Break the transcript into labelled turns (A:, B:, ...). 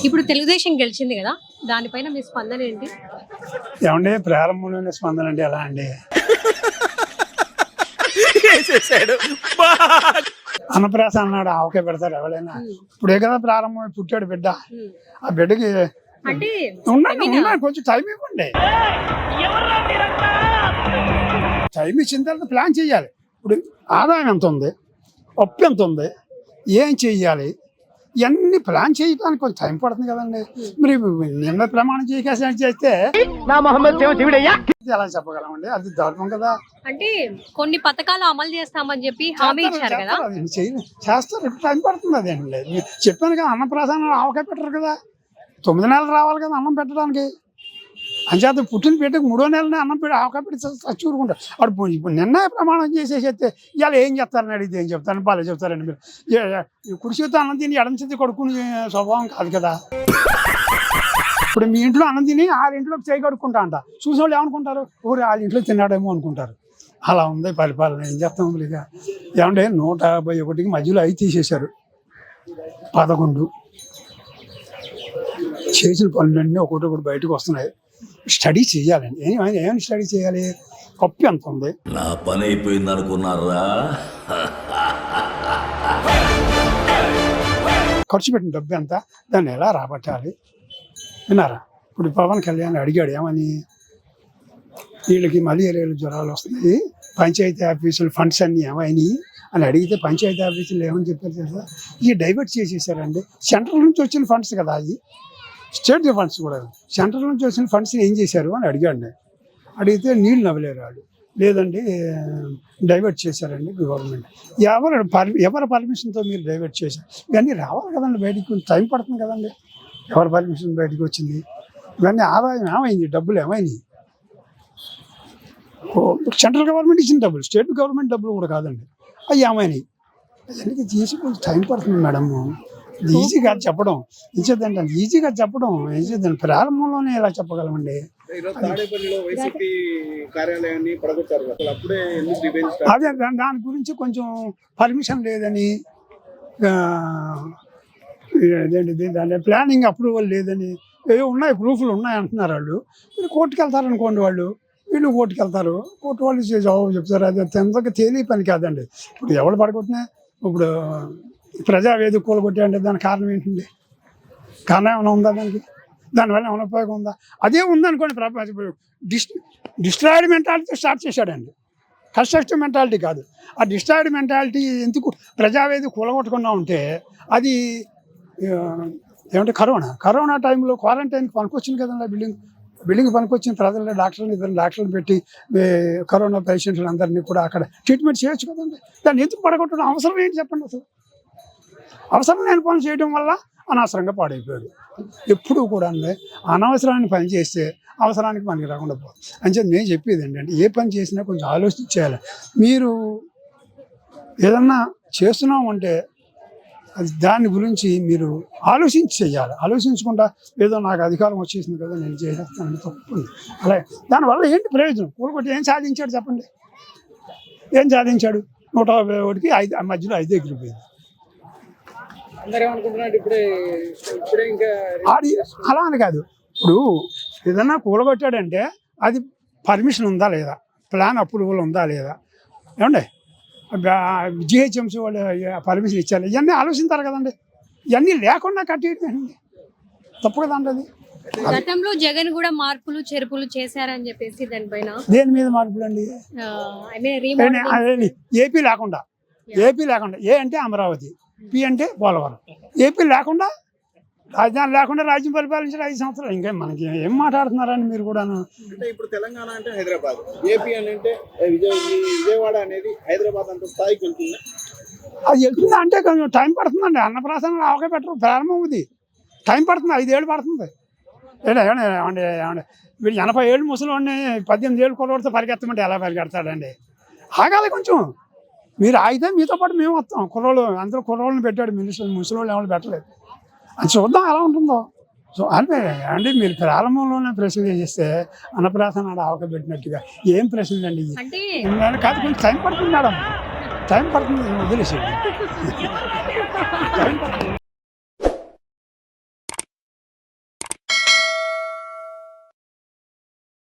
A: ఇప్పుడు తెలుగుదేశం గెలిచింది కదా, దానిపైన మీ స్పందన ఏంటి?
B: ఏమండి ప్రారంభంలోనే స్పందన అంటే ఎలా అండి? అన్నప్రాస అన్నాడు ఆవకే పెడతారు ఎవరైనా. ఇప్పుడే కదా ప్రారంభం, పుట్టాడు బిడ్డ. ఆ బిడ్డకి
A: అంటే
B: కొంచెం టైం ఇవ్వండి. టైం ఇచ్చిన తర్వాత ప్లాన్ చేయాలి. ఇప్పుడు ఆదాయం ఎంత ఉంది, అప్పు ఎంత ఉంది, ఏం చెయ్యాలి, ఇవన్నీ ప్లాన్ చేయడానికి కొంచెం టైం పడుతుంది కదండి. మరి నిన్న ప్రమాణం చేస్తే ఎలా చెప్పగలమండి? అది దారుణం కదా.
A: అంటే కొన్ని పథకాలు అమలు చేస్తామని చెప్పి హామీ ఇచ్చారు కదా,
B: చేస్తారు. ఇప్పుడు టైం పడుతుంది. అదేంటి లేదు, చెప్పాను కదా, అన్నప్రాసన ఆవకాయ పెట్టరు కదా, 9 నెలలు రావాలి కదా అన్నం పెట్టడానికి. అంచేత పుట్టిన పెట్టకు 3వ నెలనే అన్నం పెట్టి ఆవకాయ పెట్టి చూరుకుంటారు. అప్పుడు ఇప్పుడు నిన్న ప్రమాణం చేసేస్తే ఇవాళ ఏం చెప్తారని అడిగితే ఏం చెప్తారని బాగా చెప్తారండి. మీరు కుడి చేతితో అన్నం తిని ఎడం చేతి కొడుకునే స్వభావం కాదు కదా. ఇప్పుడు మీ ఇంట్లో అన్నం తిని 6 ఇంట్లోకి చేయి కడుక్కుంటా అంట. చూసిన వాళ్ళు ఏమనుకుంటారు, ఊరు 6 ఇంట్లో తిన్నాడేమో అనుకుంటారు. అలా ఉంది పరిపాలన. ఏం చేస్తాం ఇక. ఏమంటే 151కి మధ్యలో 5 తీసేశారు, 11 చేసిన పనులన్నీ ఒకటి బయటకు వస్తున్నాయి. స్టడీ చేయాలండి. ఏమైనా స్టడీ చేయాలి. కప్పు ఎంత ఉంది,
C: నా పని అయిపోయింది అనుకున్నారా?
B: ఖర్చు పెట్టిన డబ్బు ఎంత, దాన్ని ఎలా రాబట్టాలి, విన్నారా? ఇప్పుడు పవన్ కళ్యాణ్ అడిగాడు ఏమని, వీళ్ళకి మలేరియాలు జ్వరాలు వస్తున్నాయి, పంచాయతీ ఆఫీసులు ఫండ్స్ అన్నీ ఏమైనాయి అని అడిగితే పంచాయతీ ఆఫీసులు ఏమని చెప్పారు తెలుసా, ఇవి డైవర్ట్ చేసేసారండి. సెంట్రల్ నుంచి వచ్చిన ఫండ్స్ కదా, అది స్టేట్ ఫండ్స్ కూడా. సెంట్రల్ నుంచి వచ్చిన ఫండ్స్ ఏం చేశారు అని అడిగాడు. అడిగితే నీళ్ళు నవ్వలేరు వాళ్ళు. లేదండి డైవర్ట్ చేశారండి గవర్నమెంట్. ఎవరి పర్మిషన్తో మీరు డైవర్ట్ చేశారు? ఇవన్నీ రావాలి కదండి బయటికి, కొంచెం టైం పడుతుంది కదండి. ఎవరి పర్మిషన్ బయటకు వచ్చింది? ఇవన్నీ ఆదాయం ఏమైంది, డబ్బులు ఏమైనాయి? సెంట్రల్ గవర్నమెంట్ ఇచ్చిన డబ్బులు, స్టేట్ గవర్నమెంట్ డబ్బులు కూడా కాదండి, అవి ఏమైనాయి? అవన్నీ తీసి కొంచెం టైం పడుతుంది మేడం. ఈజీగా చెప్పడం ఇచ్చేదంటే ఈజీగా చెప్పడం ఏం చేద్దాం, ప్రారంభంలోనే ఎలా చెప్పగలమండి? అదే దాని గురించి కొంచెం పర్మిషన్ లేదని, అదేంటి దాని ప్లానింగ్ అప్రూవల్ లేదని, ఏవో ఉన్నాయి, ప్రూఫ్లు ఉన్నాయి అంటున్నారు వాళ్ళు. మీరు కోర్టుకు వెళ్తారనుకోండి, వాళ్ళు వీళ్ళు కోర్టుకు వెళ్తారు, కోర్టు వాళ్ళు జవాబు చెప్తారు. అది ఎంతగా తేలియ పని కాదండి. ఇప్పుడు ఎవరు పడగొట్టినా, ఇప్పుడు ప్రజావేదిక కూలగొట్టా అంటే దానికి కారణం ఏంటండి? కారణం ఏమైనా ఉందా దానికి? దానివల్ల ఏమైనా ఉపయోగం ఉందా? అదే ఉందనుకోండి. డిస్ట్రాయిడ్ మెంటాలిటీ స్టార్ట్ చేశాడండి, కన్స్ట్రక్టివ్ మెంటాలిటీ కాదు. ఆ డిస్ట్రాయిడ్ మెంటాలిటీ ఎందుకు ప్రజావేదిక కూలగొట్టకుండా ఉంటే, అది ఏమంటే కరోనా టైంలో క్వారంటైన్కి పనికొచ్చింది కదండి. బిల్డింగ్ పనికొచ్చిన ప్రజలు ఇద్దరు డాక్టర్లు పెట్టి కరోనా పేషెంట్లు అందరినీ కూడా అక్కడ ట్రీట్మెంట్ చేయొచ్చు కదండి. దాన్ని ఎందుకు పడగొట్టడం అవసరం ఏంటి చెప్పండి? అసలు అవసరం లేని పని చేయడం వల్ల అనవసరంగా పాడైపోయాడు. ఎప్పుడూ కూడా అనవసరాన్ని పని చేస్తే అవసరానికి పనికి రాకుండా పోతుంది. అంచేది నేను చెప్పేది ఏంటంటే, ఏ పని చేసినా కొంచెం ఆలోచించేయాలి. మీరు ఏదన్నా చేస్తున్నాం అంటే అది దాని గురించి మీరు ఆలోచించి చేయాలి. ఆలోచించకుండా ఏదో నాకు అధికారం వచ్చేసింది కదా నేను చేసేస్తానని తప్పుంది. అలాగే దానివల్ల ఏంటి ప్రయోజనం? కూలగొట్టి ఏం సాధించాడు చెప్పండి? ఏం సాధించాడు? 151కి 5 మధ్యలో 5 ఎగిరిపోయింది. అలా అని కాదు. ఇప్పుడు ఏదన్నా కూలగొట్టాడంటే అది పర్మిషన్ ఉందా లేదా, ప్లాన్ అప్రూవల్ ఉందా లేదా, ఏమండి జిహెచ్ఎంసీ వాళ్ళు పర్మిషన్ ఇచ్చారు, ఇవన్నీ ఆలోచిస్తారు కదండి. ఇవన్నీ లేకుండా కట్టేయడం తప్పు కదండి. అది
A: గతంలో జగన్ కూడా మార్పులు చేర్పులు చేశారని చెప్పేసి దానిపైన
B: దేని మీద మార్పులు అండి? ఏపీ లేకుండా ఏ అంటే అమరావతి, పి అంటే పోలవరం. ఏపీ లేకుండా, రాజధాని లేకుండా రాజ్యం పరిపాలించిన 5 సంవత్సరాలు. ఇంకా మనకి ఏం మాట్లాడుతున్నారని మీరు కూడా.
D: అంటే ఇప్పుడు తెలంగాణ అంటే హైదరాబాద్, ఏపీ అని అంటే విజయవాడ అనేది హైదరాబాద్ అంత స్థాయికి వెళ్తుంది.
B: అది వెళ్తుందా అంటే కొంచెం టైం పడుతుందండి. అన్నప్రాసన ఆవకాయ పెట్టరు, ప్రారంభం అవుతుంది, టైం పడుతుంది, 5 ఏళ్ళు పడుతుంది. ఏమండి వీడు 80 ఏళ్ళు ముసలివాడిని 18 ఏళ్ళు కుర్రవాడితో పరిగెత్తమంటే ఎలా పరిగెడతాడండి? ఆగాలి కొంచెం. మీరు ఆగితే మీతో పాటు మేము వస్తాం. కుర్రోళ్ళు అందరూ కుర్రోళ్ళని పెట్టాడు మినిస్టర్, ముసలివాళ్ళు ఎవరు పెట్టలేదు. అది చూద్దాం ఎలా ఉంటుందో. సో అంటే మీరు ప్రారంభంలోనే ప్రశ్న చేస్తే అన్నప్రాసన ఆవకాయ పెట్టినట్టుగా ఏం ప్రశ్నలు అండి కాదు. కొంచెం టైం పడుతుంది మేడం, టైం పడుతుంది, వదిలేసేది. టైం పడుతుంది.